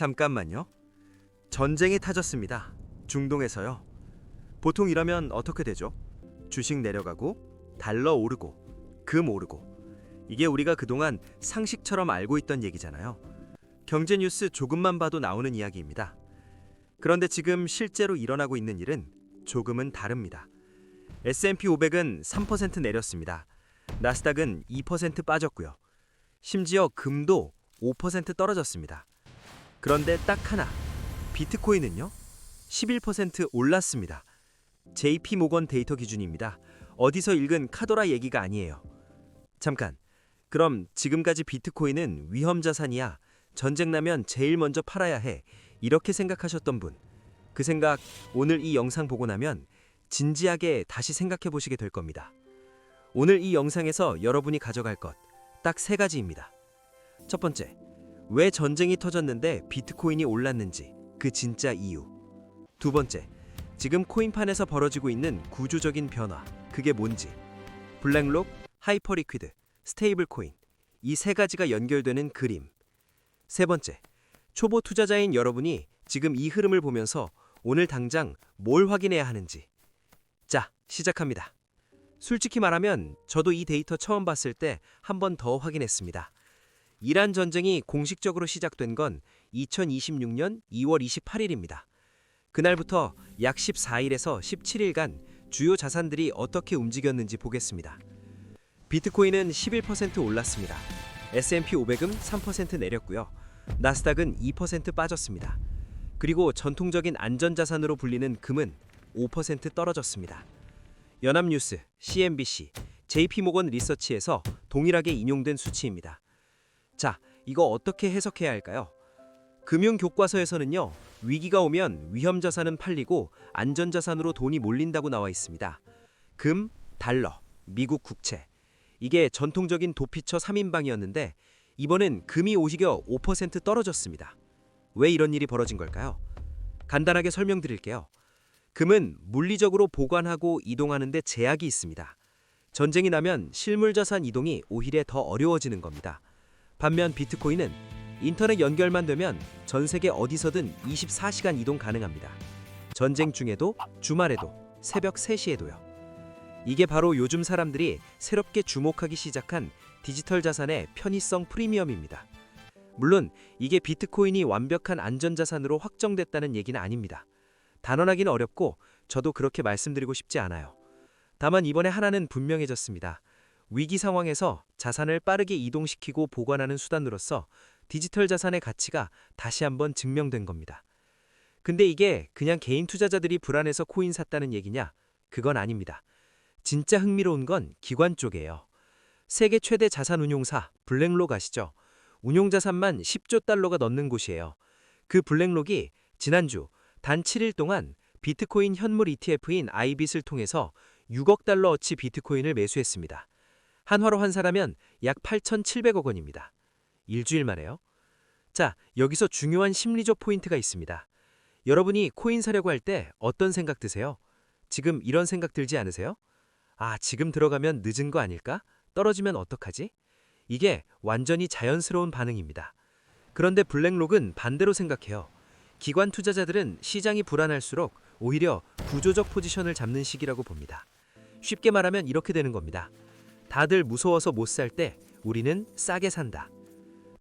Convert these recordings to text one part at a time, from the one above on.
잠깐만요. 전쟁이 터졌습니다. 중동에서요. 보통 이러면 어떻게 되죠? 주식 내려가고, 달러 오르고, 금 오르고. 이게 우리가 그동안 상식처럼 알고 있던 얘기잖아요. 경제 뉴스 조금만 봐도 나오는 이야기입니다. 그런데 지금 실제로 일어나고 있는 일은 조금은 다릅니다. S&P 500은 3% 내렸습니다. 나스닥은 2% 빠졌고요. 심지어 금도 5% 떨어졌습니다. 그런데 딱 하나, 비트코인은요? 11% 올랐습니다. JP 모건 데이터 기준입니다. 어디서 읽은 카도라 얘기가 아니에요. 잠깐, 그럼 지금까지 비트코인은 위험 자산이야, 전쟁 나면 제일 먼저 팔아야 해, 이렇게 생각하셨던 분, 그 생각 오늘 이 영상 보고 나면 진지하게 다시 생각해 보시게 될 겁니다. 오늘 이 영상에서 여러분이 가져갈 것 딱 3가지입니다. 첫 번째, 왜 전쟁이 터졌는데 비트코인이 올랐는지 그 진짜 이유. 두 번째, 지금 코인판에서 벌어지고 있는 구조적인 변화, 그게 뭔지. 블랙록, 하이퍼리퀴드, 스테이블 코인, 이 3가지가 연결되는 그림. 세 번째, 초보 투자자인 여러분이 지금 이 흐름을 보면서 오늘 당장 뭘 확인해야 하는지. 자, 시작합니다. 솔직히 말하면 저도 이 데이터 처음 봤을 때 한 번 더 확인했습니다. 이란 전쟁이 공식적으로 시작된 건 2026년 2월 28일입니다. 그날부터 약 14일에서 17일간 주요 자산들이 어떻게 움직였는지 보겠습니다. 비트코인은 11% 올랐습니다. S&P 500은 3% 내렸고요. 나스닥은 2% 빠졌습니다. 그리고 전통적인 안전자산으로 불리는 금은 5% 떨어졌습니다. 연합뉴스, CNBC, JP모건 리서치에서 동일하게 인용된 수치입니다. 자, 이거 어떻게 해석해야 할까요? 금융교과서에서는요, 위기가 오면 위험자산은 팔리고 안전자산으로 돈이 몰린다고 나와 있습니다. 금, 달러, 미국 국채. 이게 전통적인 도피처 3인방이었는데 이번엔 금이 오히려 5% 떨어졌습니다. 왜 이런 일이 벌어진 걸까요? 간단하게 설명드릴게요. 금은 물리적으로 보관하고 이동하는 데 제약이 있습니다. 전쟁이 나면 실물자산 이동이 오히려 더 어려워지는 겁니다. 반면 비트코인은 인터넷 연결만 되면 전 세계 어디서든 24시간 이동 가능합니다. 전쟁 중에도, 주말에도, 새벽 3시에도요. 이게 바로 요즘 사람들이 새롭게 주목하기 시작한 디지털 자산의 편의성 프리미엄입니다. 물론 이게 비트코인이 완벽한 안전자산으로 확정됐다는 얘기는 아닙니다. 단언하기는 어렵고 저도 그렇게 말씀드리고 싶지 않아요. 다만 이번에 하나는 분명해졌습니다. 위기 상황에서 자산을 빠르게 이동시키고 보관하는 수단으로서 디지털 자산의 가치가 다시 한번 증명된 겁니다. 근데 이게 그냥 개인 투자자들이 불안해서 코인 샀다는 얘기냐? 그건 아닙니다. 진짜 흥미로운 건 기관 쪽이에요. 세계 최대 자산운용사 블랙록 아시죠? 운용자산만 10조 달러가 넘는 곳이에요. 그 블랙록이 지난주 단 7일 동안 비트코인 현물 ETF인 아이빗을 통해서 6억 달러어치 비트코인을 매수했습니다. 한화로 환산하면 약 8,700억 원입니다. 일주일 만에요. 자, 여기서 중요한 심리적 포인트가 있습니다. 여러분이 코인 사려고 할 때 어떤 생각 드세요? 지금 이런 생각 들지 않으세요? 아, 지금 들어가면 늦은 거 아닐까? 떨어지면 어떡하지? 이게 완전히 자연스러운 반응입니다. 그런데 블랙록은 반대로 생각해요. 기관 투자자들은 시장이 불안할수록 오히려 구조적 포지션을 잡는 시기라고 봅니다. 쉽게 말하면 이렇게 되는 겁니다. 다들 무서워서 못 살 때 우리는 싸게 산다.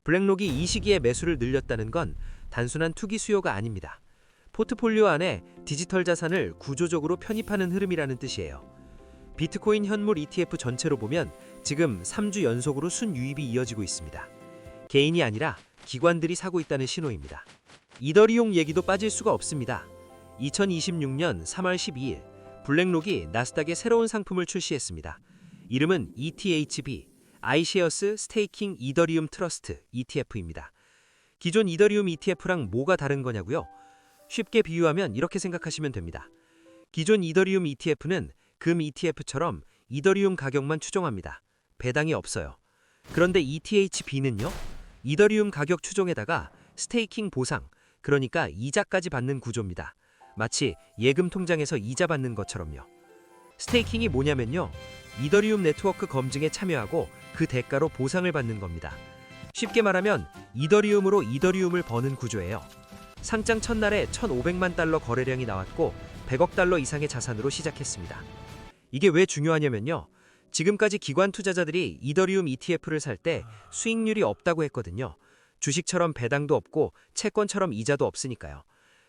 블랙록이 이 시기에 매수를 늘렸다는 건 단순한 투기 수요가 아닙니다. 포트폴리오 안에 디지털 자산을 구조적으로 편입하는 흐름이라는 뜻이에요. 비트코인 현물 ETF 전체로 보면 지금 3주 연속으로 순유입이 이어지고 있습니다. 개인이 아니라 기관들이 사고 있다는 신호입니다. 이더리움 얘기도 빠질 수가 없습니다. 2026년 3월 12일 블랙록이 나스닥에 새로운 상품을 출시했습니다. 이름은 ETHB, iShares 스테이킹 이더리움 트러스트 ETF입니다. 기존 이더리움 ETF랑 뭐가 다른 거냐고요? 쉽게 비유하면 이렇게 생각하시면 됩니다. 기존 이더리움 ETF는 금 ETF처럼 이더리움 가격만 추종합니다. 배당이 없어요. 그런데 ETHB는요? 이더리움 가격 추종에다가 스테이킹 보상, 그러니까 이자까지 받는 구조입니다. 마치 예금 통장에서 이자 받는 것처럼요. 스테이킹이 뭐냐면요, 이더리움 네트워크 검증에 참여하고 그 대가로 보상을 받는 겁니다. 쉽게 말하면 이더리움으로 이더리움을 버는 구조예요. 상장 첫날에 1,500만 달러 거래량이 나왔고 100억 달러 이상의 자산으로 시작했습니다. 이게 왜 중요하냐면요. 지금까지 기관 투자자들이 이더리움 ETF를 살 때 수익률이 없다고 했거든요. 주식처럼 배당도 없고 채권처럼 이자도 없으니까요.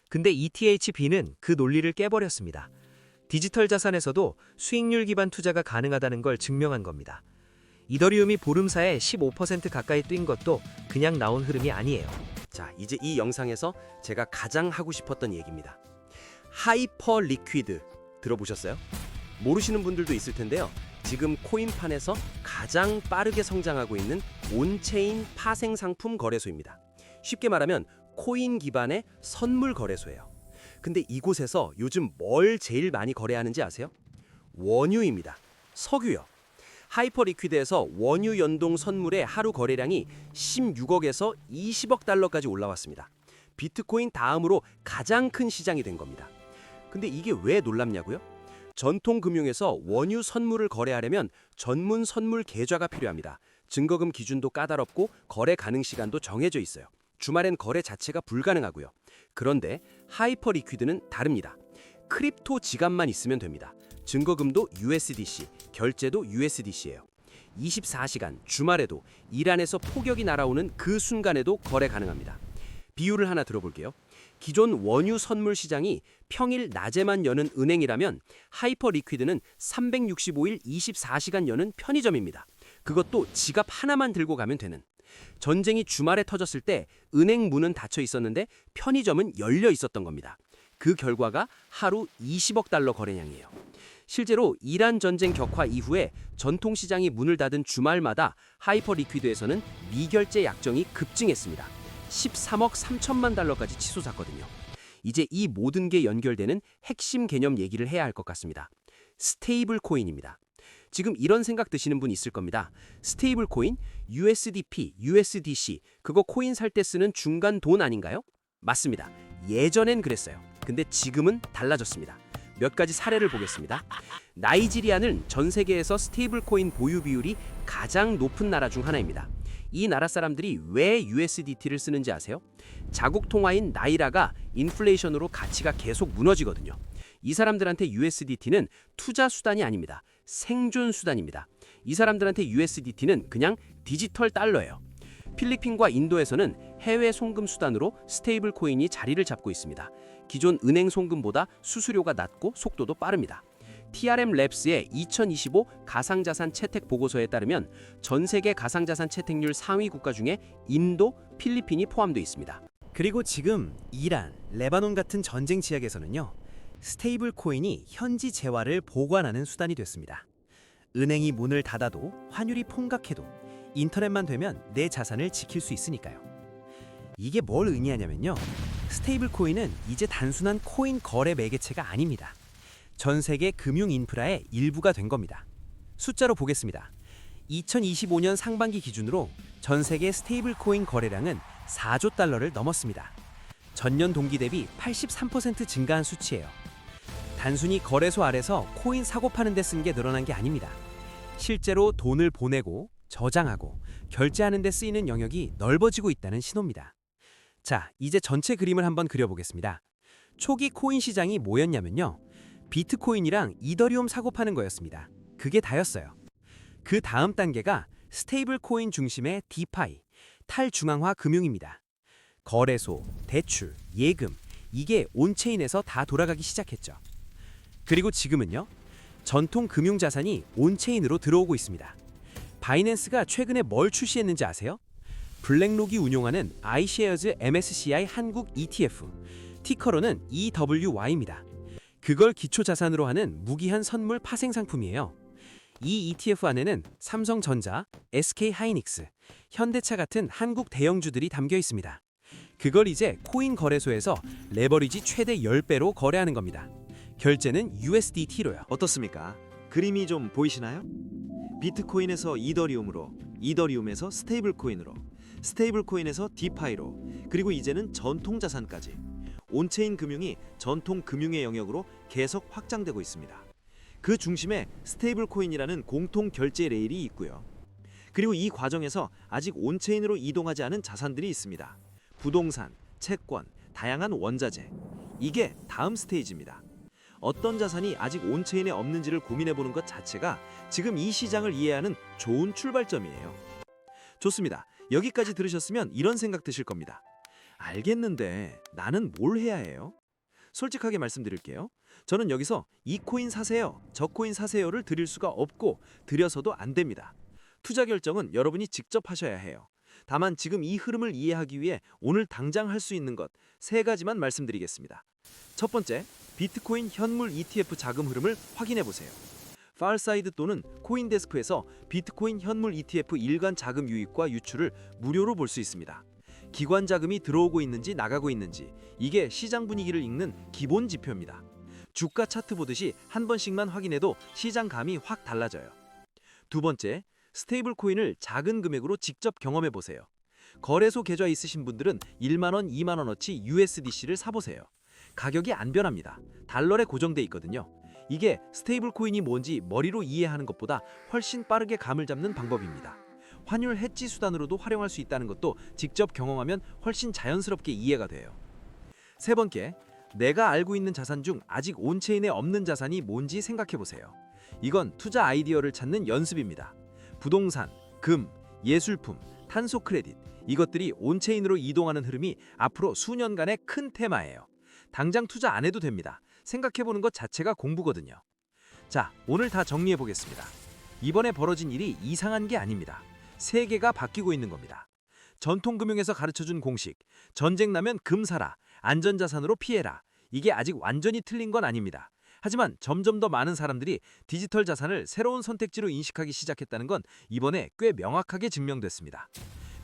근데 ETHB는 그 논리를 깨버렸습니다. 디지털 자산에서도 수익률 기반 투자가 가능하다는 걸 증명한 겁니다. 이더리움이 보름사에 15% 가까이 뛴 것도 그냥 나온 흐름이 아니에요. 자, 이제 이 영상에서 제가 가장 하고 싶었던 얘기입니다. 하이퍼 리퀴드 들어보셨어요? 모르시는 분들도 있을 텐데요. 지금 코인판에서 가장 빠르게 성장하고 있는 온체인 파생 상품 거래소입니다. 쉽게 말하면 코인 기반의 선물 거래소예요. 근데 이곳에서 요즘 뭘 제일 많이 거래하는지 아세요? 원유입니다. 석유요. 하이퍼 리퀴드에서 원유 연동 선물의 하루 거래량이 16억에서 20억 달러까지 올라왔습니다. 비트코인 다음으로 가장 큰 시장이 된 겁니다. 근데 이게 왜 놀랍냐고요? 전통 금융에서 원유 선물을 거래하려면 전문 선물 계좌가 필요합니다. 증거금 기준도 까다롭고 거래 가능 시간도 정해져 있어요. 주말엔 거래 자체가 불가능하고요. 그런데 하이퍼 리퀴드는 다릅니다. 크립토 지갑만 있으면 됩니다. 증거금도 USDC, 결제도 USDC예요. 24시간 주말에도 이란에서 폭격이 날아오는 그 순간에도 거래 가능합니다. 비율을 하나 들어볼게요. 기존 원유 선물 시장이 평일 낮에만 여는 은행이라면 하이퍼 리퀴드는 365일 24시간 여는 편의점입니다. 그것도 지갑 하나만 들고 가면 되는. 전쟁이 주말에 터졌을 때 은행 문은 닫혀 있었는데 편의점은 열려 있었던 겁니다. 그 결과가 하루 20억 달러 거래량이에요. 실제로 이란 전쟁 격화 이후에 전통시장이 문을 닫은 주말마다 하이퍼 리퀴드에서는 미결제 약정이 급증했습니다. 13억 3천만 달러까지 치솟았거든요. 이제 이 모든 게 연결되는 핵심 개념 얘기를 해야 할 것 같습니다. 스테이블 코인입니다. 지금 이런 생각 드시는 분 있을 겁니다. 스테이블 코인, USDP, USDC, 그거 코인 살 때 쓰는 중간 돈 아닌가요? 맞습니다. 예전엔 그랬어요. 근데 지금은 달라졌습니다. 몇 가지 사례를 보겠습니다. 나이지리아는 전 세계에서 스테이블 코인 보유 비율이 가장 높은 나라 중 하나입니다. 이 나라 사람들이 왜 USDT를 쓰는지 아세요? 자국 통화인 나이라가 인플레이션으로 가치가 계속 무너지거든요. 이 사람들한테 USDT는 투자 수단이 아닙니다. 생존 수단입니다. 이 사람들한테 USDT는 그냥 디지털 달러예요. 필리핀과 인도에서는 해외 송금 수단으로 스테이블 코인이 자리를 잡고 있습니다. 기존 은행 송금보다 수수료가 낮고 속도도 빠릅니다. TRM 랩스의 2025 가상자산 채택 보고서에 따르면 전 세계 가상자산 채택률 상위 국가 중에 인도, 필리핀이 포함되어 있습니다. 그리고 지금 이란, 레바논 같은 전쟁 지역에서는요. 스테이블 코인이 현지 재화를 보관하는 수단이 됐습니다. 은행이 문을 닫아도 환율이 폭락해도 인터넷만 되면 내 자산을 지킬 수 있으니까요. 이게 뭘 의미하냐면요. 스테이블 코인은 이제 단순한 코인 거래 매개체가 아닙니다. 전 세계 금융 인프라의 일부가 된 겁니다. 숫자로 보겠습니다. 2025년 상반기 기준으로 전 세계 스테이블 코인 거래량은 4조 달러를 넘었습니다. 전년 동기 대비 83% 증가한 수치예요. 단순히 거래소 아래서 코인 사고 파는 데 쓴 게 늘어난 게 아닙니다. 실제로 돈을 보내고 저장하고 결제하는 데 쓰이는 영역이 넓어지고 있다는 신호입니다. 자, 이제 전체 그림을 한번 그려보겠습니다. 초기 코인 시장이 뭐였냐면요. 비트코인이랑 이더리움 사고 파는 거였습니다. 그게 다였어요. 그 다음 단계가 스테이블 코인 중심의 디파이, 탈중앙화 금융입니다. 거래소, 대출, 예금, 이게 온체인에서 다 돌아가기 시작했죠. 그리고 지금은요. 전통 금융자산이 온체인으로 들어오고 있습니다. 바이낸스가 최근에 뭘 출시했는지 아세요? 블랙록이 운용하는 iShares MSCI 한국 ETF, 티커로는 EWY입니다. 그걸 기초자산으로 하는 무기한 선물 파생 상품이에요. 이 ETF 안에는 삼성전자, SK하이닉스, 현대차 같은 한국 대형주들이 담겨 있습니다. 그걸 이제 코인 거래소에서 레버리지 최대 10배로 거래하는 겁니다. 결제는 USDT로요. 어떻습니까? 그림이 좀 보이시나요? 비트코인에서 이더리움으로, 이더리움에서 스테이블 코인으로, 스테이블 코인에서 디파이로, 그리고 이제는 전통 자산까지 온체인 금융이 전통 금융의 영역으로 계속 확장되고 있습니다. 그 중심에 스테이블 코인이라는 공통 결제 레일이 있고요. 그리고 이 과정에서 아직 온체인으로 이동하지 않은 자산들이 있습니다. 부동산, 채권, 다양한 원자재. 이게 다음 스테이지입니다. 어떤 자산이 아직 온체인에 없는지를 고민해보는 것 자체가 지금 이 시장을 이해하는 좋은 출발점이에요. 좋습니다. 여기까지 들으셨으면 이런 생각 드실 겁니다. 알겠는데 나는 뭘 해야 해요? 솔직하게 말씀드릴게요. 저는 여기서 이 코인 사세요, 저 코인 사세요를 드릴 수가 없고 드려서도 안 됩니다. 투자 결정은 여러분이 직접 하셔야 해요. 다만 지금 이 흐름을 이해하기 위해 오늘 당장 할 수 있는 것 3가지만 말씀드리겠습니다. 첫 번째, 비트코인 현물 ETF 자금 흐름을 확인해 보세요. 팔사이드 또는 코인데스크에서 비트코인 현물 ETF 일간 자금 유입과 유출을 무료로 볼 수 있습니다. 기관 자금이 들어오고 있는지 나가고 있는지, 이게 시장 분위기를 읽는 기본 지표입니다. 주가 차트 보듯이 한 번씩만 확인해도 시장 감이 확 달라져요. 두 번째, 스테이블 코인을 작은 금액으로 직접 경험해 보세요. 거래소 계좌 있으신 분들은 1만 원, 2만 원어치 USDC를 사보세요. 가격이 안 변합니다. 달러에 고정돼 있거든요. 이게 스테이블 코인이 뭔지 머리로 이해하는 것보다 훨씬 빠르게 감을 잡는 방법입니다. 환율 해지 수단으로도 활용할 수 있다는 것도 직접 경험하면 훨씬 자연스럽게 이해가 돼요. 세 번째, 내가 알고 있는 자산 중 아직 온체인에 없는 자산이 뭔지 생각해 보세요. 이건 투자 아이디어를 찾는 연습입니다. 부동산, 금, 예술품, 탄소 크레딧, 이것들이 온체인으로 이동하는 흐름이 앞으로 수년간의 큰 테마예요. 당장 투자 안 해도 됩니다. 생각해보는 것 자체가 공부거든요. 자, 오늘 다 정리해 보겠습니다. 이번에 벌어진 일이 이상한 게 아닙니다. 세계가 바뀌고 있는 겁니다. 전통금융에서 가르쳐준 공식, 전쟁 나면 금 사라, 안전자산으로 피해라. 이게 아직 완전히 틀린 건 아닙니다. 하지만 점점 더 많은 사람들이 디지털 자산을 새로운 선택지로 인식하기 시작했다는 건 이번에 꽤 명확하게 증명됐습니다.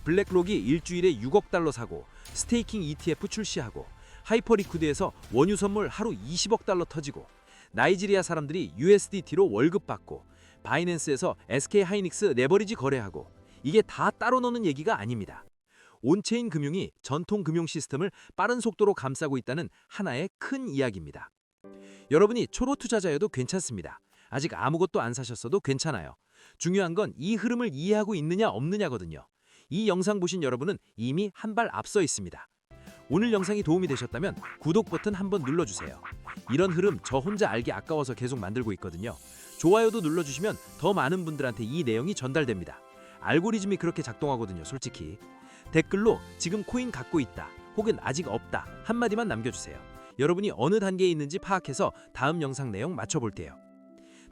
블랙록이 일주일에 6억 달러 사고, 스테이킹 ETF 출시하고, 하이퍼리퀴드에서 원유 선물 하루 20억 달러 터지고, 나이지리아 사람들이 USDT로 월급 받고, 바이낸스에서 SK하이닉스 레버리지 거래하고, 이게 다 따로 노는 얘기가 아닙니다. 온체인 금융이 전통 금융 시스템을 빠른 속도로 감싸고 있다는 하나의 큰 이야기입니다. 여러분이 초보 투자자여도 괜찮습니다. 아직 아무것도 안 사셨어도 괜찮아요. 중요한 건 이 흐름을 이해하고 있느냐 없느냐거든요. 이 영상 보신 여러분은 이미 한 발 앞서 있습니다. 오늘 영상이 도움이 되셨다면 구독 버튼 한번 눌러주세요. 이런 흐름 저 혼자 알기 아까워서 계속 만들고 있거든요. 좋아요도 눌러주시면 더 많은 분들한테 이 내용이 전달됩니다. 알고리즘이 그렇게 작동하거든요, 솔직히. 댓글로 지금 코인 갖고 있다 혹은 아직 없다 한마디만 남겨주세요. 여러분이 어느 단계에 있는지 파악해서 다음 영상 내용 맞춰볼게요.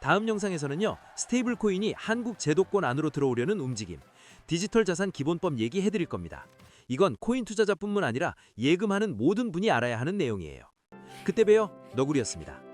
다음 영상에서는요, 스테이블 코인이 한국 제도권 안으로 들어오려는 움직임, 디지털 자산 기본법 얘기해드릴 겁니다. 이건 코인 투자자뿐만 아니라 예금하는 모든 분이 알아야 하는 내용이에요. 그때 봬요. 너구리였습니다.